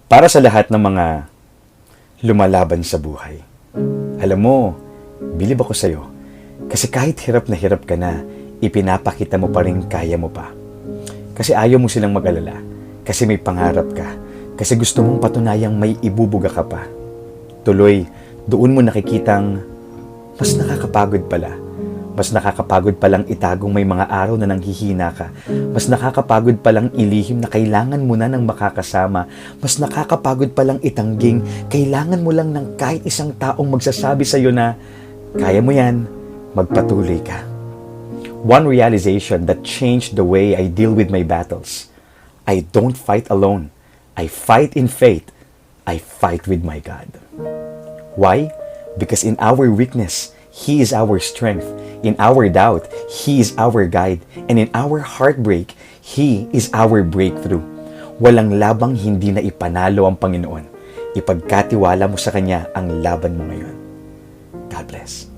Para sa lahat ng mga lumalaban sa buhay. Alam mo, bilib ako sa'yo. Kasi kahit hirap na hirap ka na, ipinapakita mo pa rin kaya mo pa. Kasi ayaw mo silang mag-alala. Kasi may pangarap ka. Kasi gusto mong patunayang may ibubuga ka pa. Tuloy, doon mo nakikitang mas nakakapagod pala. Mas nakakapagod palang itagong may mga araw na nanghihina ka. Mas nakakapagod palang ilihim na kailangan mo na ng makakasama. Mas nakakapagod palang itangging kailangan mo lang ng kahit isang taong magsasabi sa iyo na kaya mo yan, magpatuloy ka. One realization that changed the way I deal with my battles. I don't fight alone. I fight in faith. I fight with my God. Why? Because in our weakness, He is our strength. In our doubt, He is our guide. And in our heartbreak, He is our breakthrough. Walang labang hindi na ipanalo ang Panginoon. Ipagkatiwala mo sa Kanya ang laban mo ngayon. God bless.